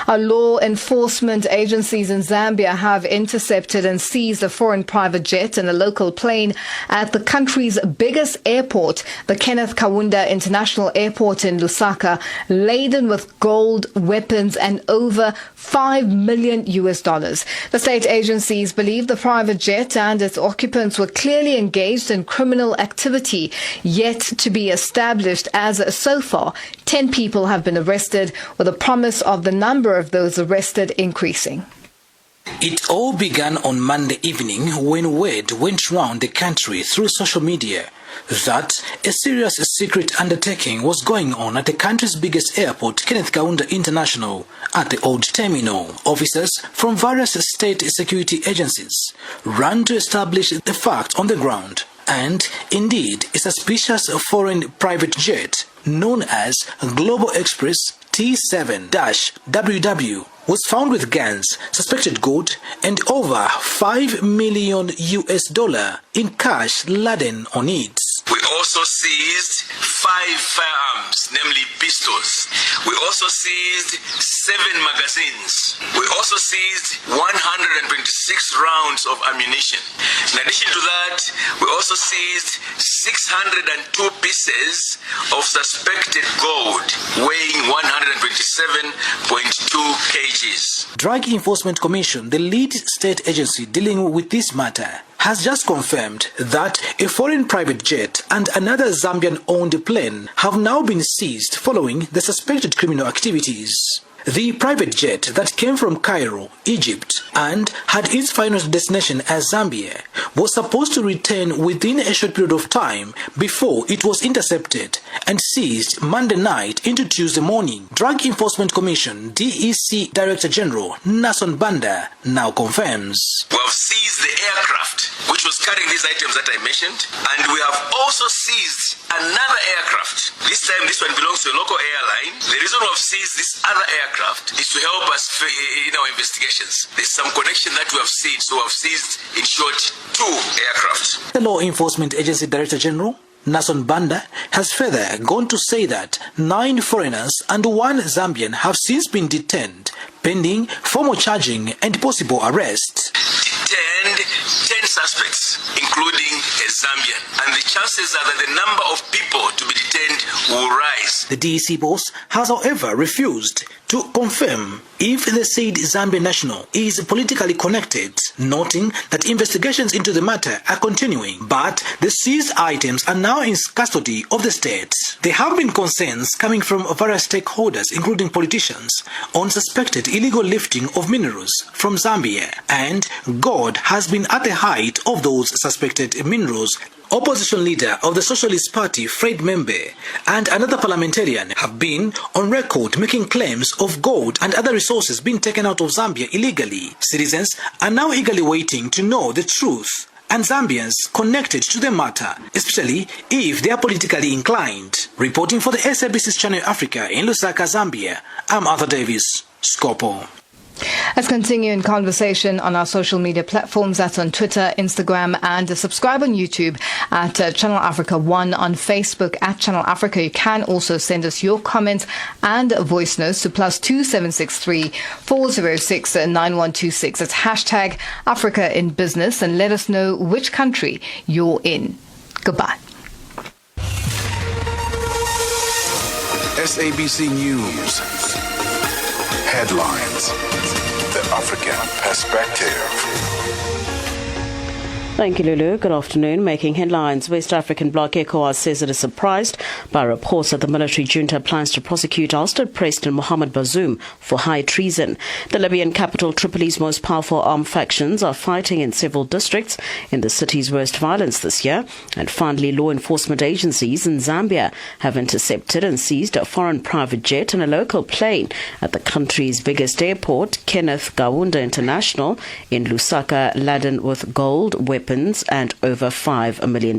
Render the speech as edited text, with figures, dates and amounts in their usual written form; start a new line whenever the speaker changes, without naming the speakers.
Our law enforcement agencies in Zambia have intercepted and seized a foreign private jet and a local plane at the country's biggest airport, the Kenneth Kaunda International Airport in Lusaka, laden with gold, weapons and over $5 million. The state agencies believe the private jet and its occupants were clearly engaged in criminal activity, yet to be established, as so far 10 people have been arrested, with a promise of the number of those arrested increasing.
It all began on Monday evening when word went round the country through social media that a serious secret undertaking was going on at the country's biggest airport, Kenneth Kaunda International, at the old terminal. Officers from various state security agencies ran to establish the facts on the ground. And indeed, a suspicious foreign private jet known as Global Express T7-WW was found with guns, suspected gold, and over $5 million in cash laden on it.
We also seized 5 firearms, namely pistols. We also seized 7 magazines. We also seized 126 rounds of ammunition. In addition to that, we also seized 602 pieces of suspected gold, weighing 127.2 kgs.
Drug Enforcement Commission, the lead state agency dealing with this matter, has just confirmed that a foreign private jet and another Zambian-owned plane have now been seized following the suspected criminal activities. The private jet that came from Cairo, Egypt, and had its final destination as Zambia was supposed to return within a short period of time before it was intercepted and seized Monday night into Tuesday morning. Drug Enforcement Commission DEC Director General Nason Banda now confirms.
We have seized the aircraft which was carrying these items that I mentioned, and we have also seized another aircraft. This time this one belongs to a local airline. The reason we have seized this other aircraft is to help us in our investigations. There's some connection that we have seized, so we have seized, in short, 2 aircraft.
The Law Enforcement Agency Director General Nason Banda has further gone to say that 9 foreigners and 1 Zambian have since been detained, pending formal charging and possible arrest.
Detained 10 suspects, including a Zambian, and the chances are that the number of people to be detained will rise.
The DEC boss has, however, refused to confirm if the said Zambian national is politically connected, noting that investigations into the matter are continuing, but the seized items are now in custody of the state. There have been concerns coming from various stakeholders, including politicians, on suspected illegal lifting of minerals from Zambia, and gold has been at the height of those suspected minerals. Opposition leader of the Socialist Party, Fred Membe, and another parliamentarian have been on record making claims of gold and other resources being taken out of Zambia illegally. Citizens are now eagerly waiting to know the truth, and Zambians connected to the matter, especially if they are politically inclined. Reporting for the SABC Channel Africa in Lusaka, Zambia, I'm Arthur Davis, Scopo.
Let's continue in conversation on our social media platforms. That's on Twitter, Instagram, and subscribe on YouTube at Channel Africa 1, on Facebook at Channel Africa. You can also send us your comments and voice notes to +2 763 406 9126. It's hashtag Africa in Business, and let us know which country you're in. Goodbye.
SABC News. Headlines. The African Perspective.
Thank you, Lulu. Good afternoon. Making headlines, West African bloc ECOWAS says it is surprised by reports that the military junta plans to prosecute ousted President Mohamed Bazoum for high treason. The Libyan capital Tripoli's most powerful armed factions are fighting in several districts in the city's worst violence this year. And finally, law enforcement agencies in Zambia have intercepted and seized a foreign private jet and a local plane at the country's biggest airport, Kenneth Kaunda International, in Lusaka, laden with gold, weapons and over $5 million.